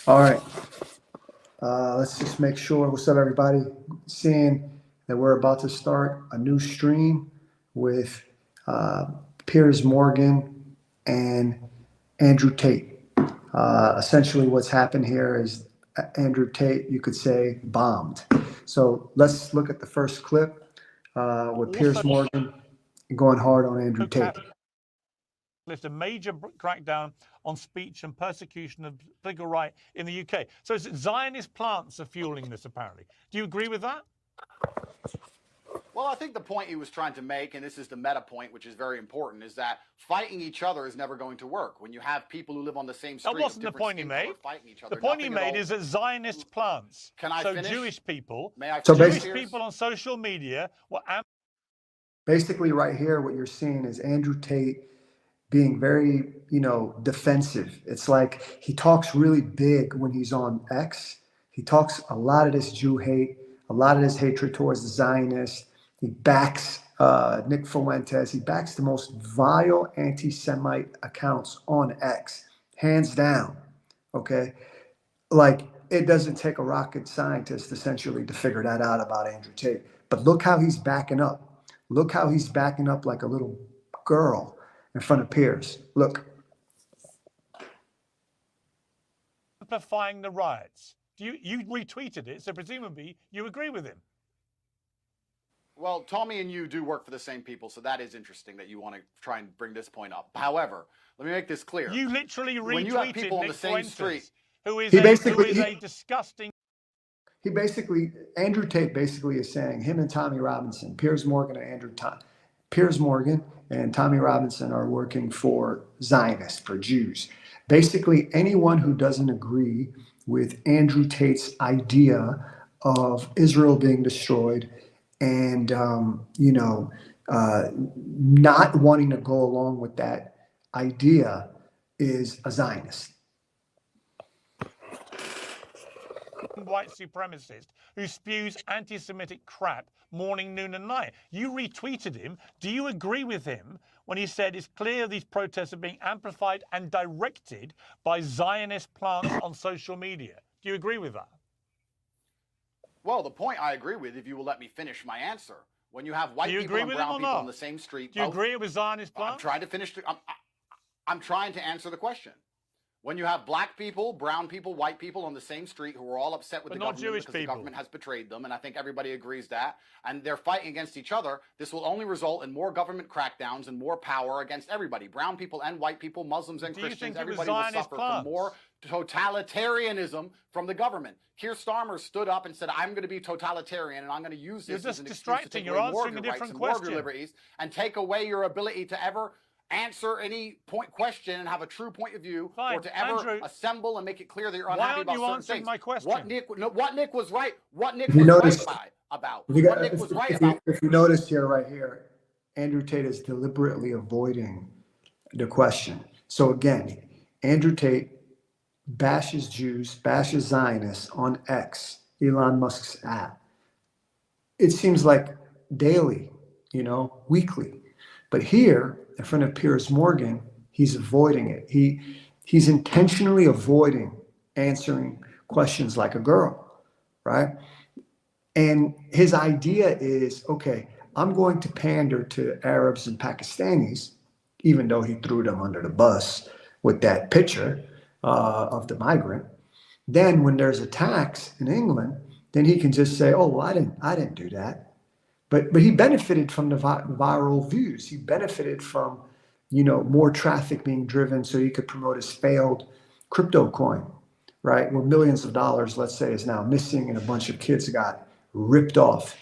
All right. Let's just make sure. What's up, everybody? Seeing that we're about to start a new stream with uh, Piers Morgan and Andrew Tate. Essentially, what's happened here is Andrew Tate, you could say, bombed. So let's look at the first clip with Piers Morgan going hard on Andrew Tate. A major crackdown on speech and persecution of political right in the UK. So Zionist plants are fueling this, apparently. Do you agree with that? Well, I think the point he was trying to make, and this is the meta point, which is very important, is that fighting each other is never going to work. When you have people who live on the same street, that wasn't the point he made. Fighting each other, the point he made is that Zionist plants, Can I finish? Jewish people, Jewish people on social media were basically right here. What you're seeing is Andrew Tate being very, defensive. It's like he talks really big when he's on X. He talks a lot of this Jew hate, a lot of this hatred towards the Zionists. He backs Nick Fuentes. He backs the most vile anti-Semite accounts on X, hands down. Okay, like it doesn't take a rocket scientist essentially to figure that out about Andrew Tate. But look how he's backing up. Look how he's backing up like a little girl in front of Piers. Look. Amplifying the riots. You retweeted it, so presumably you agree with him. Well, Tommy and you do work for the same people, so that is interesting that you want to try and bring this point up. However, let me make this clear. You literally retweeted when you have people on the same street, who is a disgusting. Andrew Tate basically is saying him and Tommy Robinson, Piers Morgan and Tommy Robinson are working for Zionists, for Jews. Basically, anyone who doesn't agree with Andrew Tate's idea of Israel being destroyed and, not wanting to go along with that idea is a Zionist. White supremacist who spews anti-Semitic crap morning, noon and night. You retweeted him. Do you agree with him when he said it's clear these protests are being amplified and directed by Zionist plants on social media? Do you agree with that? Well, the point I agree with, if you will let me finish my answer. When you have white people and brown people on the same street. Do you agree with Zionist plants? I'm trying to finish. I'm trying to answer the question. When you have black people, brown people, white people on the same street who are all upset with the government because the government has betrayed them, and I think everybody agrees that, and they're fighting against each other, this will only result in more government crackdowns and more power against everybody. Brown people and white people, Muslims and Christians, everybody will suffer from more totalitarianism from the government. Keir Starmer stood up and said, I'm going to be totalitarian, and I'm going to use this as an excuse to take away more of your rights and more of your liberties and take away your ability to ever answer any question and have a true point of view, or to ever assemble and make it clear that you're unhappy about certain things. My question? What Nick was right. What Nick was right about. If you notice right here, Andrew Tate is deliberately avoiding the question. So again, Andrew Tate bashes Jews, bashes Zionists on X, Elon Musk's app. It seems like daily, weekly. But here, in front of Piers Morgan, he's avoiding it. He's intentionally avoiding answering questions like a girl, right? And his idea is, okay, I'm going to pander to Arabs and Pakistanis, even though he threw them under the bus with that picture of the migrant. Then when there's attacks in England, then he can just say, oh, well, I didn't do that. But he benefited from the viral views. He benefited from, more traffic being driven so he could promote his failed crypto coin, right? Where millions of dollars, let's say, is now missing and a bunch of kids got ripped off,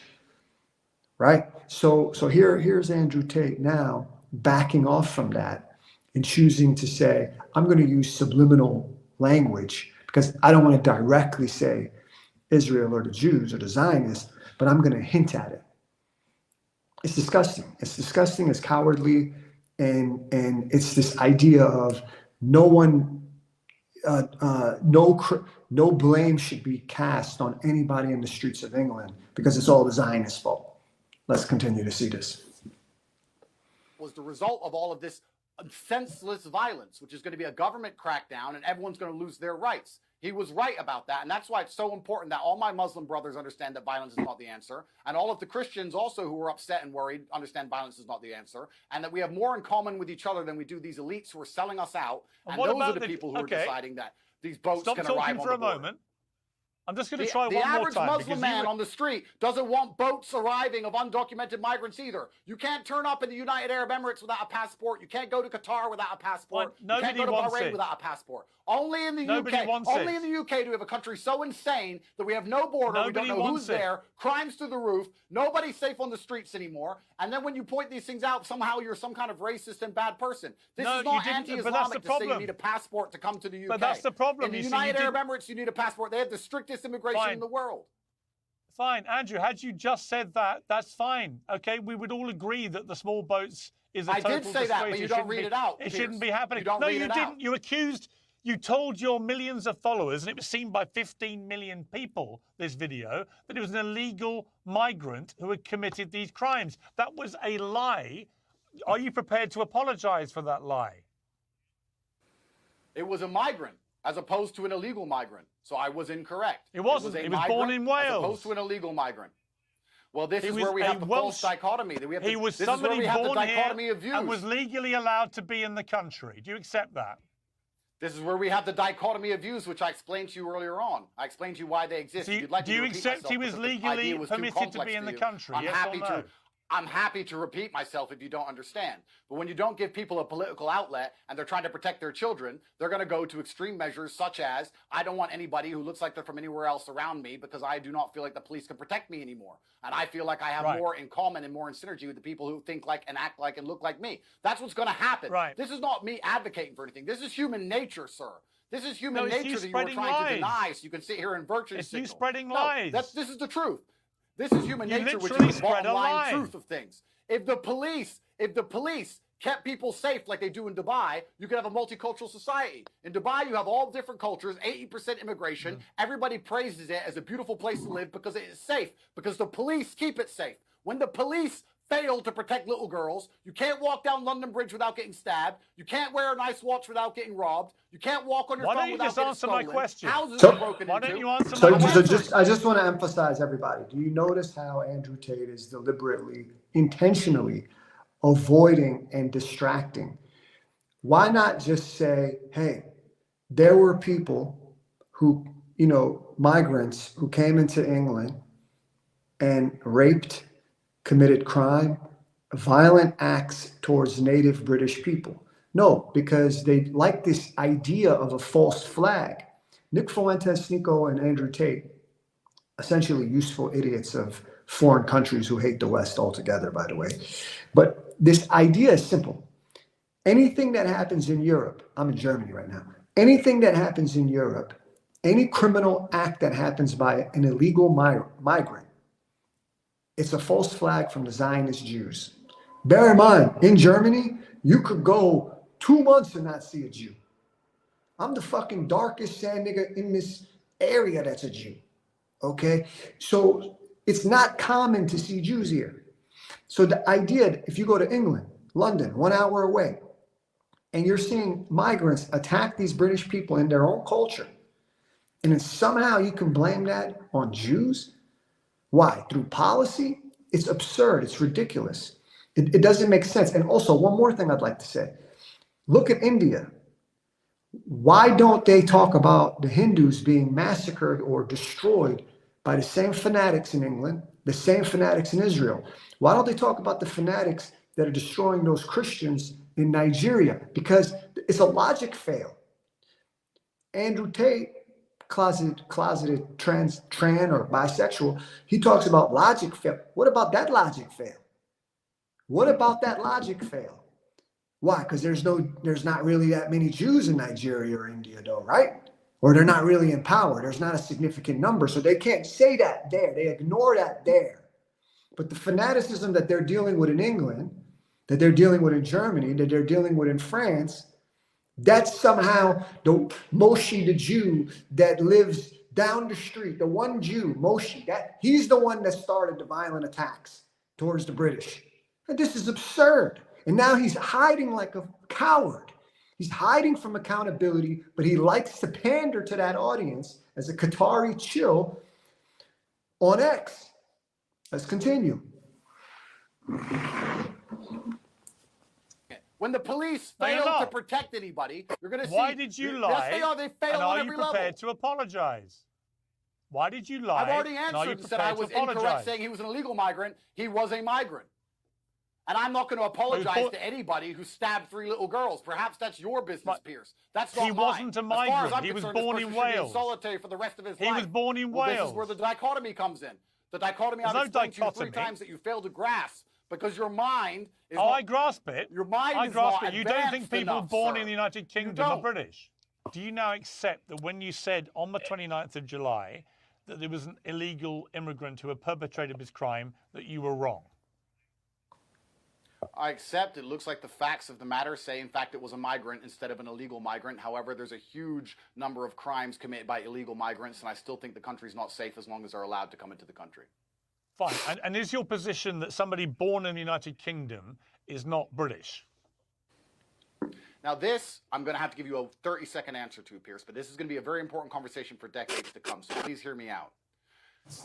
right? So here's Andrew Tate now backing off from that and choosing to say, I'm going to use subliminal language because I don't want to directly say Israel or the Jews or the Zionists, but I'm going to hint at it. It's disgusting. It's disgusting. It's cowardly, and it's this idea of no blame should be cast on anybody in the streets of England because it's all the Zionists' fault. Let's continue to see this. Was the result of all of this senseless violence, which is going to be a government crackdown and everyone's going to lose their rights. He was right about that. And that's why it's so important that all my Muslim brothers understand that violence is not the answer. And all of the Christians also who are upset and worried understand violence is not the answer. And that we have more in common with each other than we do these elites who are selling us out. And those are the people who are deciding that these boats can arrive on the border. Stop talking for a moment. I'm just going to try one more time. The average Muslim man on the street doesn't want boats arriving of undocumented migrants either. You can't turn up in the United Arab Emirates without a passport. You can't go to Qatar without a passport. You can't go to Bahrain without a passport. Only in the UK. Only in the UK do we have a country so insane that we have no border. We don't know who's there. Crimes through the roof. Nobody's safe on the streets anymore. And then when you point these things out, somehow you're some kind of racist and bad person. This is not anti-Islamic to say you need a passport to come to the UK. But that's the problem. In the United Arab Emirates, you need a passport. They have the strictest immigration in the world. Fine, Andrew, had you just said that, that's fine. Okay, we would all agree that the small boats is a total disgrace. I did say that, but you don't read it out. It shouldn't be happening. No, you didn't. You accused, you told your millions of followers, and it was seen by 15 million people, this video, that it was an illegal migrant who had committed these crimes. That was a lie. Are you prepared to apologize for that lie? It was a migrant, as opposed to an illegal migrant. So I was incorrect. It wasn't. He was born in Wales. As opposed to an illegal migrant. Well, this is where we have the false dichotomy. He was somebody born here and was legally allowed to be in the country. Do you accept that? This is where we have the dichotomy of views, which I explained to you earlier on. I explained to you why they exist. Do you accept he was legally permitted to be in the country? I'm happy to repeat myself if you don't understand. But when you don't give people a political outlet and they're trying to protect their children, they're going to go to extreme measures such as, I don't want anybody who looks like they're from anywhere else around me because I do not feel like the police can protect me anymore. And I feel like I have more in common and more in synergy with the people who think like and act like and look like me. That's what's going to happen. This is not me advocating for anything. This is human nature, sir. This is human nature that you are trying to deny, so you can sit here and virtue signal. It's you spreading lies. This is the truth. This is human nature, which is the bottom line truth of things. If the police kept people safe like they do in Dubai, you could have a multicultural society. In Dubai, you have all different cultures, 80% immigration. Everybody praises it as a beautiful place to live because it is safe, because the police keep it safe. When the police fail to protect little girls, you can't walk down London Bridge without getting stabbed. You can't wear a nice watch without getting robbed. You can't walk on your phone without getting stolen. Why don't you just answer my question? Houses are broken into. Why don't you answer my question? I just want to emphasize, everybody. Do you notice how Andrew Tate is deliberately, intentionally avoiding and distracting? Why not just say, hey, there were people who, migrants who came into England and raped, committed crime, violent acts towards native British people. No, because they like this idea of a false flag. Nick Fuentes, Nico, and Andrew Tate, essentially useful idiots of foreign countries who hate the West altogether, by the way. But this idea is simple. Anything that happens in Europe, I'm in Germany right now, anything that happens in Europe, any criminal act that happens by an illegal migrant, it's a false flag from the Zionist Jews. Bear in mind, in Germany, you could go 2 months and not see a Jew. I'm the fucking darkest sand nigga in this area that's a Jew. Okay? So it's not common to see Jews here. So the idea, if you go to England, London, 1 hour away, and you're seeing migrants attack these British people in their own culture, and then somehow you can blame that on Jews? Why? Through policy? It's absurd. It's ridiculous. It doesn't make sense. And also, one more thing I'd like to say. Look at India. Why don't they talk about the Hindus being massacred or destroyed by the same fanatics in England, the same fanatics in Israel? Why don't they talk about the fanatics that are destroying those Christians in Nigeria? Because it's a logic fail. Andrew Tate, closeted trans or bisexual, he talks about logic fail. What about that logic fail? What about that logic fail? Why? Because there's not really that many Jews in Nigeria or India, though, right? Or they're not really in power. There's not a significant number, so they can't say that there. They ignore that there. But the fanaticism that they're dealing with in England, that they're dealing with in Germany, that they're dealing with in France, that's somehow the Moshe, the Jew that lives down the street, the one Jew, Moshe, he's the one that started the violent attacks towards the British. And this is absurd. And now he's hiding like a coward. He's hiding from accountability, but he likes to pander to that audience as a Qatari chill on X. Let's continue. When the police fail to protect anybody, you're going to see. Why did you lie? Yes, they are. They fail and on are every you prepared level. to apologize? Why did you lie? I've already answered and said I was incorrect saying he was an illegal migrant. He was a migrant. And I'm not going to apologize to anybody who stabbed 3 little girls. Perhaps that's your business, Piers. That's not mine. He wasn't a migrant. As far as I'm he was concerned, born this in person should be Wales. in solitary for the rest of his life. He was born in Wales. This is where the dichotomy comes in. The dichotomy I've explained to you 3 times that you failed to grasp because your mind is not, I grasp it. Your mind I is grasp not it. You don't think people enough, born sir. in the United Kingdom are British? Do you now accept that when you said on the 29th of July that there was an illegal immigrant who had perpetrated this crime, that you were wrong? I accept it looks like the facts of the matter say, in fact, it was a migrant instead of an illegal migrant. However, there's a huge number of crimes committed by illegal migrants, and I still think the country's not safe as long as they're allowed to come into the country. Fine. And is your position that somebody born in the United Kingdom is not British? Now this, I'm going to have to give you a 30-second answer to, Piers, but this is going to be a very important conversation for decades to come, so please hear me out.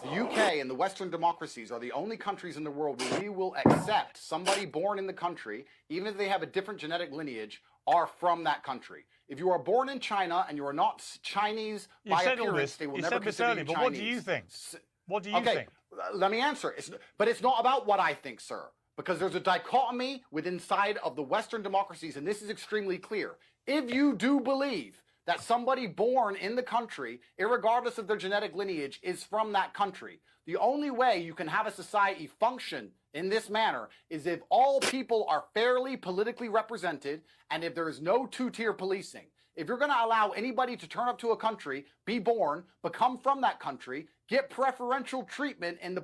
The UK and the Western democracies are the only countries in the world where we will accept somebody born in the country, even if they have a different genetic lineage, are from that country. If you are born in China and you are not Chinese by appearance, they will never consider you Chinese. But what do you think? What do you think? Let me answer. But it's not about what I think, sir. Because there's a dichotomy inside of the Western democracies, and this is extremely clear. If you do believe that somebody born in the country, irregardless of their genetic lineage, is from that country, the only way you can have a society function in this manner is if all people are fairly politically represented and if there is no two-tier policing. If you're going to allow anybody to turn up to a country, be born, become from that country, get preferential treatment in the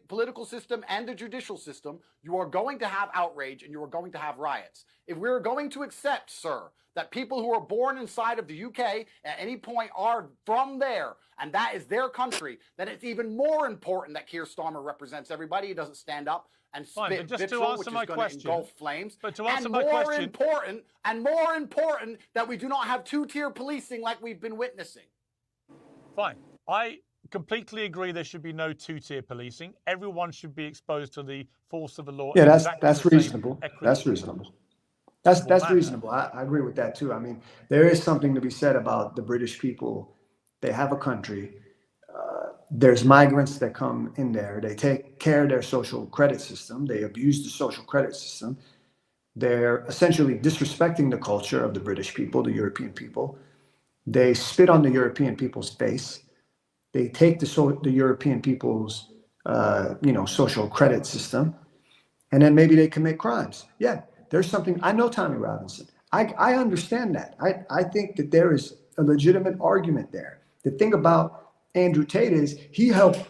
political system and the judicial system, you are going to have outrage and you are going to have riots. If we're going to accept, sir, that people who are born inside of the UK at any point are from there, and that is their country, then it's even more important that Keir Starmer represents everybody. He doesn't stand up and spit vitriol, which is going to engulf flames. But to answer my question, more important, that we do not have two-tier policing like we've been witnessing. Fine. I completely agree there should be no two-tier policing. Everyone should be exposed to the force of the law. Yeah, that's reasonable. That's reasonable. That's reasonable. I agree with that too. I mean, there is something to be said about the British people. They have a country. There's migrants that come in there. They take care of their social credit system. They abuse the social credit system. They're essentially disrespecting the culture of the British people, the European people. They spit on the European people's face. They take the European people's, social credit system, and then maybe they commit crimes. Yeah, there's something. I know Tommy Robinson. I understand that. I think that there is a legitimate argument there. The thing about Andrew Tate is he helped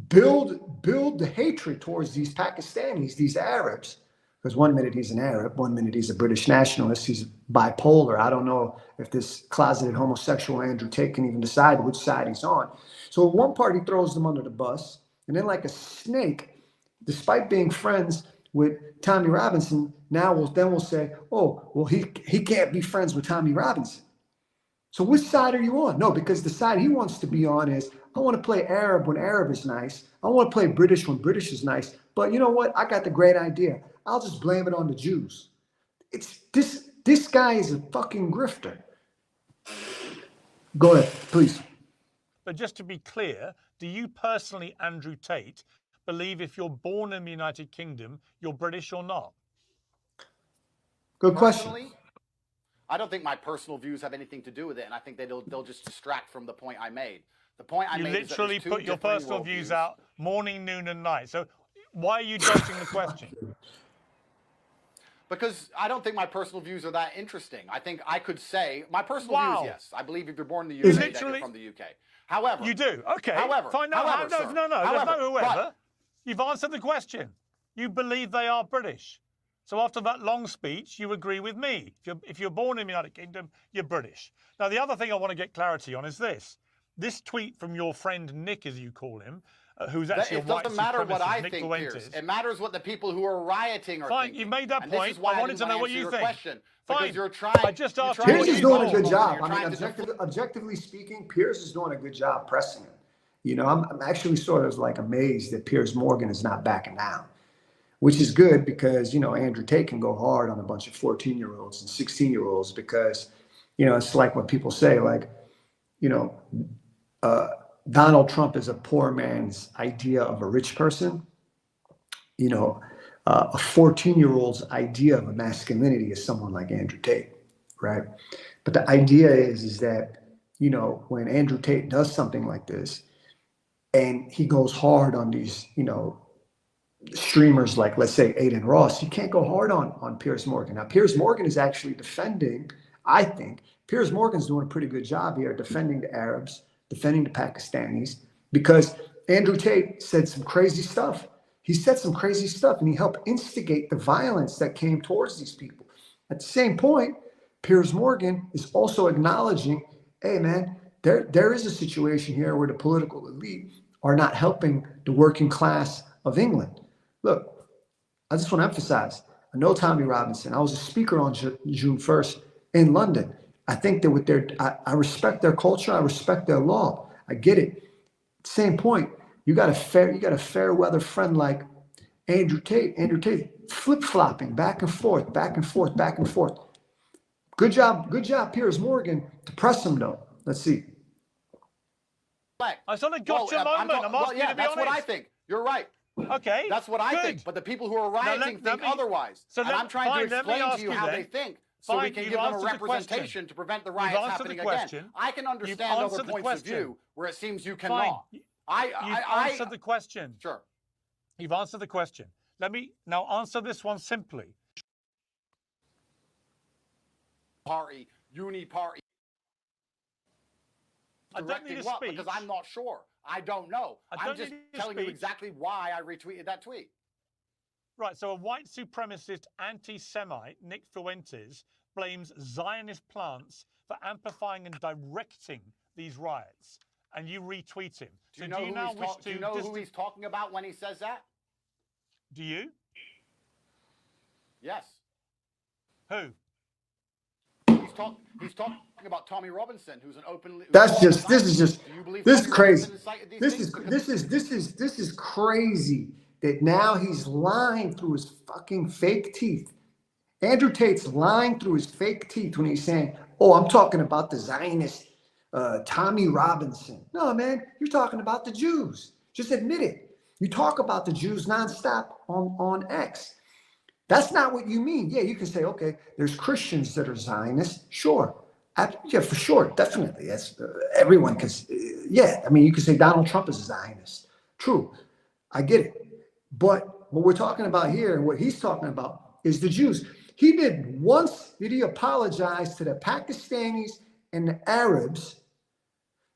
build the hatred towards these Pakistanis, these Arabs. Because one minute he's an Arab, one minute he's a British nationalist, he's bipolar. I don't know if this closeted homosexual Andrew Tate can even decide which side he's on. So at one part he throws them under the bus, and then like a snake, despite being friends with Tommy Robinson, we'll say, oh, well, he can't be friends with Tommy Robinson. So which side are you on? No, because the side he wants to be on is, I want to play Arab when Arab is nice. I want to play British when British is nice. But you know what? I got the great idea. I'll just blame it on the Jews. It's this guy is a fucking grifter. Go ahead, please. But just to be clear, do you personally, Andrew Tate, believe if you're born in the United Kingdom, you're British or not? Good question. I don't think my personal views have anything to do with it, and I think they'll just distract from the point I made. The point I made is that literally put your personal views out morning, noon, and night. So why are you dodging the question? Because I don't think my personal views are that interesting. I think I could say my personal views, yes. I believe if you're born in the UK, that you're from the UK. However, you do. Okay. However, fine. No. You've answered the question. You believe they are British. So after that long speech, you agree with me. If you're born in the United Kingdom, you're British. Now, the other thing I want to get clarity on is this. This tweet from your friend Nick, as you call him, who's actually a white It doesn't matter what I Nick think, Fuentes. Piers. It matters what the people who are rioting are Fine, thinking. you've made that and point. This is why I wanted to know what you think. Question, Fine. because you're trying. I just asked you Piers what is you doing a thought. good job. I mean, objectively speaking, Piers is doing a good job pressing him. You know, I'm actually sort of like amazed that Piers Morgan is not backing down, which is good because, you know, Andrew Tate can go hard on a bunch of 14-year-olds and 16-year-olds because, you know, it's like what people say, like, you know, Donald Trump is a poor man's idea of a rich person. You know, a 14-year-old's idea of a masculinity is someone like Andrew Tate, right? But the idea is that, you know, when Andrew Tate does something like this and he goes hard on these, you know, streamers like, let's say, Aiden Ross, you can't go hard on Piers Morgan. Now, Piers Morgan is actually defending, I think, Piers Morgan's doing a pretty good job here defending the Arabs, defending the Pakistanis, because Andrew Tate said some crazy stuff. He said some crazy stuff and he helped instigate the violence that came towards these people. At the same point, Piers Morgan is also acknowledging, hey man, there is a situation here where the political elite are not helping the working class of England. Look, I just want to emphasize, I know Tommy Robinson. I was a speaker on June 1st in London. I think that with their, I respect their culture. I respect their law. I get it. Same point. You got a fair weather friend like Andrew Tate. Andrew Tate flip-flopping back and forth, back and forth, back and forth. Good job, Piers Morgan to press him though. Let's see. It's not a gotcha moment. I'm asking you to be that's honest. what I think. You're right. Okay. That's what I think. But the people who are rioting think otherwise. So I'm trying to explain to you how they think. So we can give them a representation to prevent the riots happening again. I can understand other points of view where it seems you cannot. You've answered the question. Sure. You've answered the question. Let me now answer this one simply. Party, uni-party. I don't need a speech. Because I'm not sure. I don't know. I'm just telling you exactly why I retweeted that tweet. Right, so a white supremacist anti-Semite, Nick Fuentes, blames Zionist plants for amplifying and directing these riots, and you retweet him. Do you know who he's talking about when he says that? Do you? Yes. Who? He's talking about Tommy Robinson, who's an openly. This is crazy. This is crazy that now he's lying through his fucking fake teeth. Andrew Tate's lying through his fake teeth when he's saying, "Oh, I'm talking about the Zionist Tommy Robinson." No, man, you're talking about the Jews. Just admit it. You talk about the Jews nonstop on X. That's not what you mean. Yeah, you can say, okay, there's Christians that are Zionists. Sure. Yeah, for sure. Definitely. That's everyone can. Yeah, I mean, you can say Donald Trump is a Zionist. True. I get it. But what we're talking about here and what he's talking about is the Jews. He did he apologize to the Pakistanis and the Arabs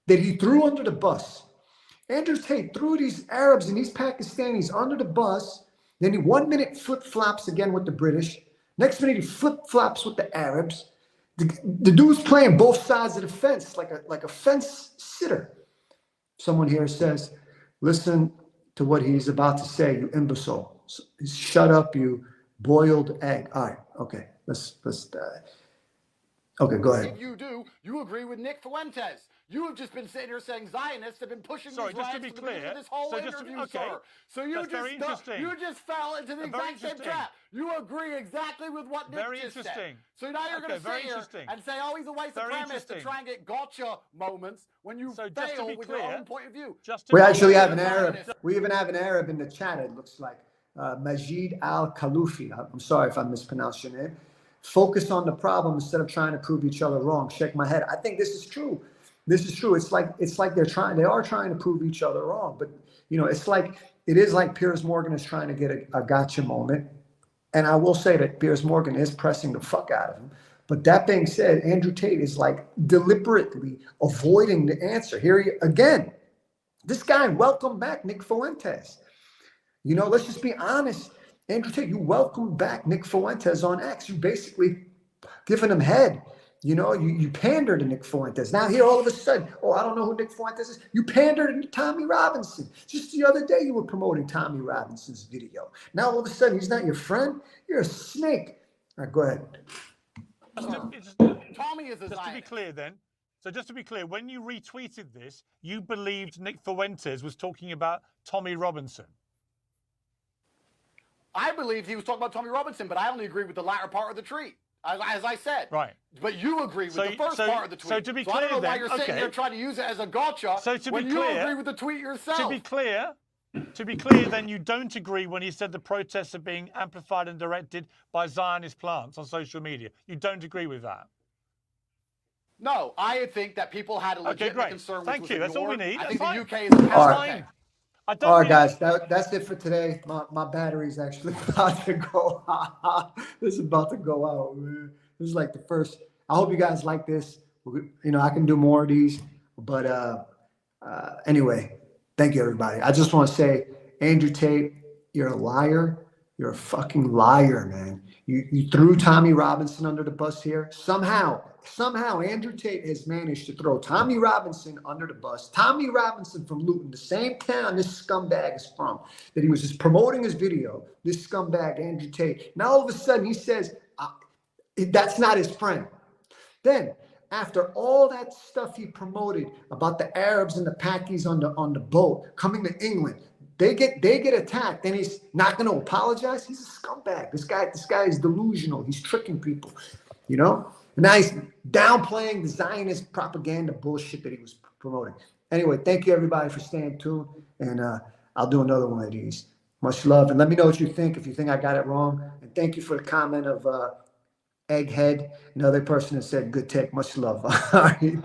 that he threw under the bus. Andrew Tate threw these Arabs and these Pakistanis under the bus. Then he 1 minute flip-flops again with the British. Next minute he flip-flops with the Arabs. The dude's playing both sides of the fence like a fence sitter. Someone here says, listen to what he's about to say, you imbecile. Shut up, you boiled egg. All right, okay, let's okay, go ahead. If you do, you agree with Nick Fuentes. You have just been sitting here saying Zionists have been pushing these riots just to be clear, this whole interview, sir. So you just fell into the exact same trap. You agree exactly with what Nick just said. So now you're going to sit here and say, oh, he's a white supremacist to try and get gotcha moments when you fail with your own point of view. We actually have an Arab. We even have an Arab in the chat, it looks like. Majid Al-Khalufi. I'm sorry if I mispronounced your name. Focus on the problem instead of trying to prove each other wrong. Shake my head. I think this is true. This is true. It's like they are trying to prove each other wrong. But you know, it is like Piers Morgan is trying to get a gotcha moment. And I will say that Piers Morgan is pressing the fuck out of him. But that being said, Andrew Tate is like deliberately avoiding the answer. Here again, this guy welcomed back Nick Fuentes. You know, let's just be honest. Andrew Tate, you welcomed back Nick Fuentes on X. You basically giving him head. You know, you pander to Nick Fuentes. Now here all of a sudden, oh, I don't know who Nick Fuentes is. You pander to Tommy Robinson. Just the other day you were promoting Tommy Robinson's video. Now all of a sudden he's not your friend. You're a snake. All right, go ahead. Tommy is a Just to be clear then, so just to be clear, when you retweeted this, you believed Nick Fuentes was talking about Tommy Robinson. I believed he was talking about Tommy Robinson, but I only agree with the latter part of the tweet. As I said. Right. But you agree with the first part of the tweet. So to be clear, I don't know why then, you're sitting here trying to use it as a gotcha when you agree with the tweet yourself. To be clear, then you don't agree when he said the protests are being amplified and directed by Zionist plants on social media. You don't agree with that? No, I think that people had a legitimate concern. Thank you. That's all we need. I think the UK is a fine. All right, guys, that's it for today. My battery's actually about to go out. This is about to go out, man. This is like the first. I hope you guys like this. You know, I can do more of these. But anyway, thank you, everybody. I just want to say, Andrew Tate, you're a liar. You're a fucking liar, man. You threw Tommy Robinson under the bus here. Somehow, Andrew Tate has managed to throw Tommy Robinson under the bus. Tommy Robinson from Luton, the same town this scumbag is from, that he was just promoting his video, this scumbag, Andrew Tate. Now, all of a sudden, he says, that's not his friend. Then, after all that stuff he promoted about the Arabs and the Pakis on the boat coming to England, they get attacked, and he's not going to apologize. He's a scumbag. This guy is delusional. He's tricking people, you know. And now he's downplaying the Zionist propaganda bullshit that he was promoting. Anyway, thank you everybody for staying tuned, and I'll do another one of these. Much love, and let me know what you think if you think I got it wrong. And thank you for the comment of Egghead, another person that said good take. Much love. All right.